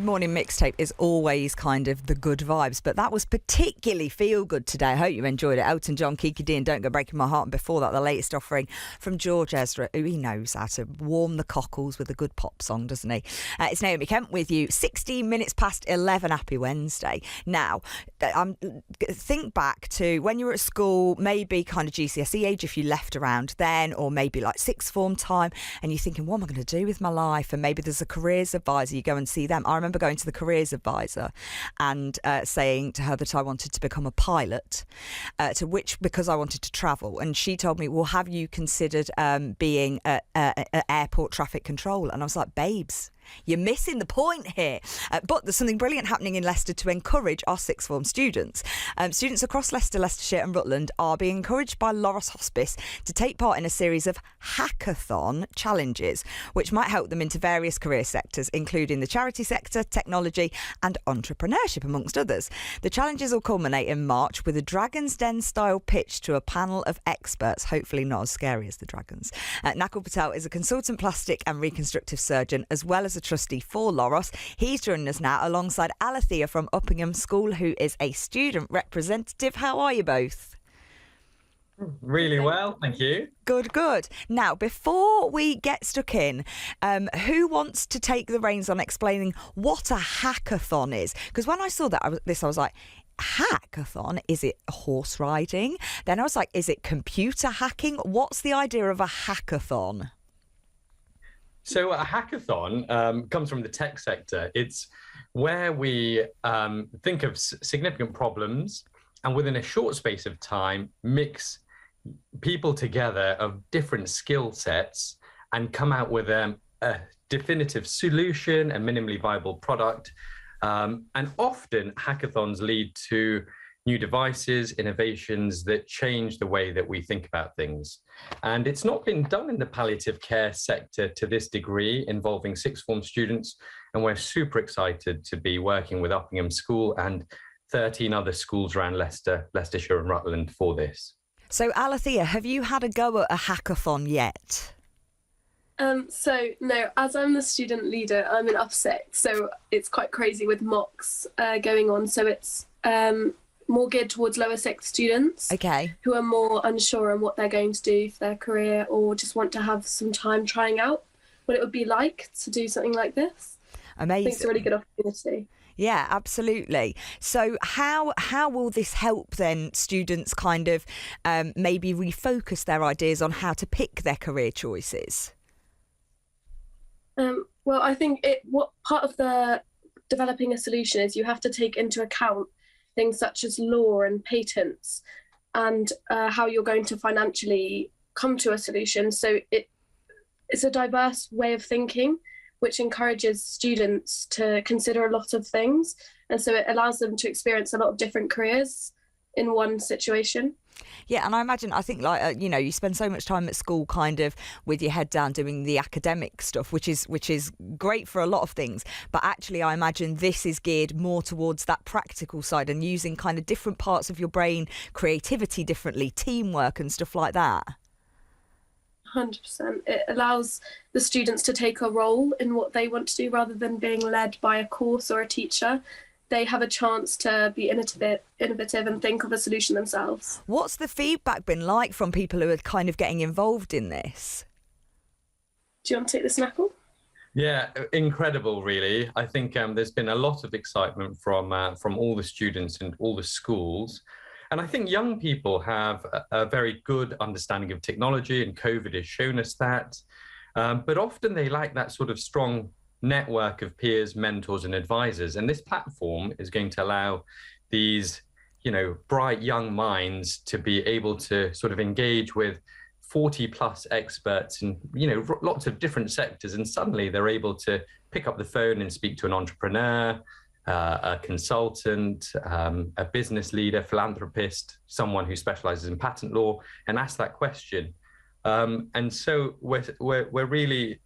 Morning mixtape is always kind of the good vibes, but that was particularly feel good today. I hope you enjoyed it. Elton John, Kiki D and Don't Go Breaking My Heart, and before that the latest offering from George Ezra, who he knows how to warm the cockles with a good pop song, doesn't he? It's Naomi Kemp with you, 16 minutes past 11. Happy Wednesday. Now, think back to when you were at school, maybe kind of GCSE age if you left around then, or maybe like sixth form time, and you're thinking, what am I going to do with my life? And maybe there's a careers advisor, you go and see them. I remember going to the careers advisor and saying to her that I wanted to become a pilot, because I wanted to travel. And she told me, well, have you considered being an airport traffic control? And I was like, babes, you're missing the point here. But there's something brilliant happening in Leicester to encourage our sixth form students. Students across Leicester, Leicestershire and Rutland are being encouraged by Loros Hospice to take part in a series of hackathon challenges, which might help them into various career sectors, including the charity sector, technology and entrepreneurship, amongst others. The challenges will culminate in March with a Dragon's Den style pitch to a panel of experts, hopefully not as scary as the dragons. Nakul Patel is a consultant plastic and reconstructive surgeon, as well as a trustee for Loros. He's joining us now alongside Alethea from Uppingham School, who is a student representative. How are you both? Really well, thank you. Good. Now, before we get stuck in, who wants to take the reins on explaining what a hackathon is? Because when I saw that, I was like, hackathon? Is it horse riding? Then I was like, is it computer hacking? What's the idea of a hackathon? So a hackathon comes from the tech sector. It's where we think of significant problems and within a short space of time mix people together of different skill sets and come out with a definitive solution, a minimally viable product. And often hackathons lead to new devices, innovations that change the way that we think about things. And it's not been done in the palliative care sector to this degree, involving sixth form students. And we're super excited to be working with Uppingham School and 13 other schools around Leicester, Leicestershire and Rutland for this. So Alethea, have you had a go at a hackathon yet? So no, as I'm the student leader, I'm in UP6, so it's quite crazy with mocks going on. So it's more geared towards lower sixth students, okay, who are more unsure on what they're going to do for their career, or just want to have some time trying out what it would be like to do something like this. Amazing. I think it's a really good opportunity. Yeah, absolutely. So how will this help then students kind of maybe refocus their ideas on how to pick their career choices? Well, I think what part of the developing a solution is you have to take into account things such as law and patents and how you're going to financially come to a solution. So it's a diverse way of thinking, which encourages students to consider a lot of things. And so it allows them to experience a lot of different careers in one situation. Yeah, and I think you spend so much time at school kind of with your head down doing the academic stuff, which is great for a lot of things. But actually, I imagine this is geared more towards that practical side and using kind of different parts of your brain, creativity differently, teamwork and stuff like that. 100%. It allows the students to take a role in what they want to do rather than being led by a course or a teacher. They have a chance to be innovative and think of a solution themselves. What's the feedback been like from people who are kind of getting involved in this? Do you want to take this, Nakul? Yeah, incredible, really. I think there's been a lot of excitement from all the students and all the schools. And I think young people have a very good understanding of technology, and COVID has shown us that. But often they like that sort of strong network of peers, mentors and advisors. And this platform is going to allow these, bright young minds to be able to sort of engage with 40 plus experts in, lots of different sectors. And suddenly they're able to pick up the phone and speak to an entrepreneur, a consultant, a business leader, philanthropist, someone who specializes in patent law, and ask that question. And so we're really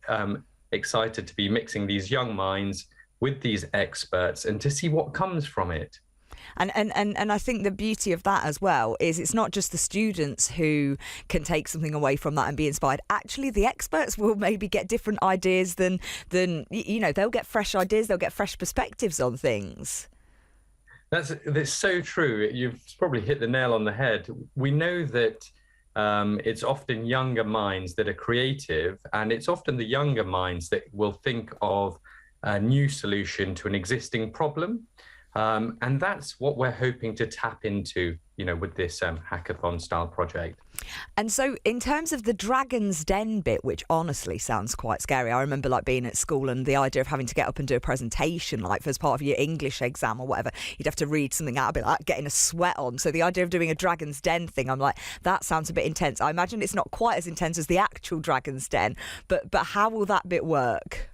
excited to be mixing these young minds with these experts and to see what comes from it. And I think the beauty of that as well is it's not just the students who can take something away from that and be inspired. Actually, the experts will maybe get different ideas than they'll get fresh ideas, they'll get fresh perspectives on things. That's so true. You've probably hit the nail on the head. We know that it's often younger minds that are creative, and it's often the younger minds that will think of a new solution to an existing problem. And that's what we're hoping to tap into, with this hackathon style project. And so in terms of the Dragon's Den bit, which honestly sounds quite scary, I remember being at school and the idea of having to get up and do a presentation, as part of your English exam or whatever, you'd have to read something out, a bit like getting a sweat on. So the idea of doing a Dragon's Den thing, I'm like, that sounds a bit intense. I imagine it's not quite as intense as the actual Dragon's Den, but how will that bit work?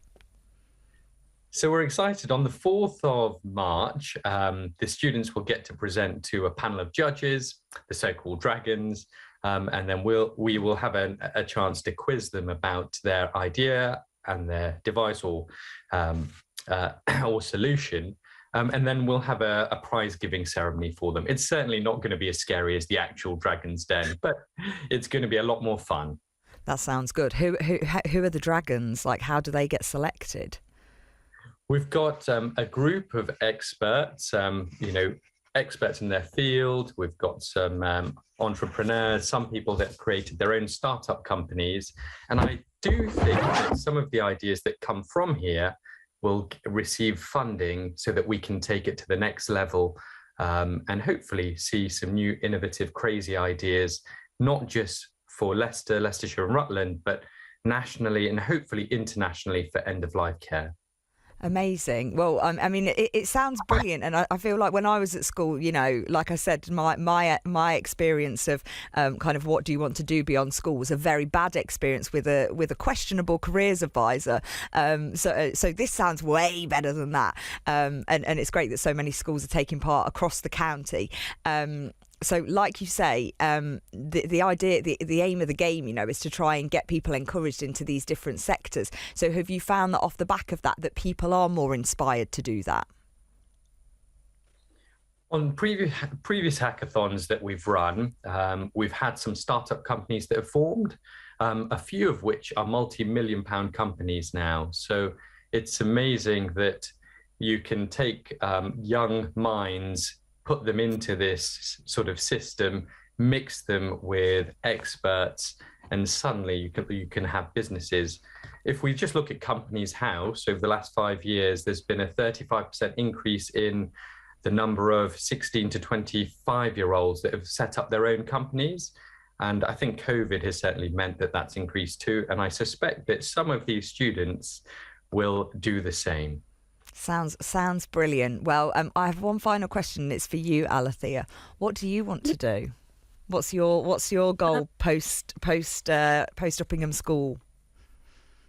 So we're excited. On the 4th of March, the students will get to present to a panel of judges, the so-called dragons, and then we will have a chance to quiz them about their idea and their device or solution. And then we'll have a prize-giving ceremony for them. It's certainly not going to be as scary as the actual Dragon's Den, but it's going to be a lot more fun. That sounds good. Who are the dragons? How do they get selected? We've got a group of experts, experts in their field. We've got some entrepreneurs, some people that have created their own startup companies. And I do think that some of the ideas that come from here will receive funding so that we can take it to the next level, and hopefully see some new innovative, crazy ideas, not just for Leicester, Leicestershire and Rutland, but nationally and hopefully internationally for end-of-life care. Amazing. Well, I mean, it sounds brilliant, and I feel like when I was at school, like I said, my experience of kind of what do you want to do beyond school was a very bad experience with a questionable careers advisor. So this sounds way better than that, and it's great that so many schools are taking part across the county. So, like you say, the idea, the aim of the game, is to try and get people encouraged into these different sectors. So, have you found that off the back of that people are more inspired to do that? On previous hackathons that we've run, we've had some startup companies that have formed, a few of which are multi-million-pound companies now. So, it's amazing that you can take young minds, put them into this sort of system, mix them with experts, and suddenly you can have businesses. If we just look at Companies House, over the last 5 years, there's been a 35% increase in the number of 16 to 25-year-olds that have set up their own companies. And I think COVID has certainly meant that that's increased too. And I suspect that some of these students will do the same. Sounds brilliant. Well, I have one final question. It's for you, Alethea. What do you want to do? What's your goal post Uppingham School?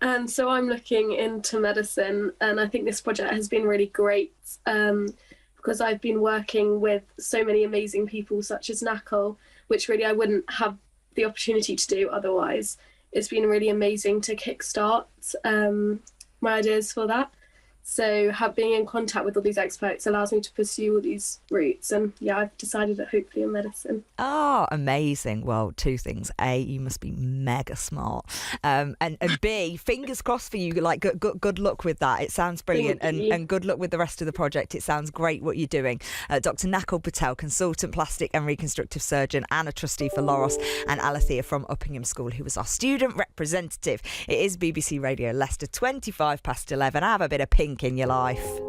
And so I'm looking into medicine, and I think this project has been really great because I've been working with so many amazing people such as Nakul, which really I wouldn't have the opportunity to do otherwise. It's been really amazing to kickstart my ideas for that. So being in contact with all these experts allows me to pursue all these routes. And yeah, I've decided that hopefully in medicine. Oh, amazing. Well, two things. A, you must be mega smart. And B, fingers crossed for you. Good luck with that. It sounds brilliant. And good luck with the rest of the project. It sounds great what you're doing. Dr. Nakul Patel, consultant plastic and reconstructive surgeon and a trustee for Loros, and Alethea from Uppingham School, who was our student representative. It is BBC Radio Leicester, 11:25. Have a bit of pink in your life.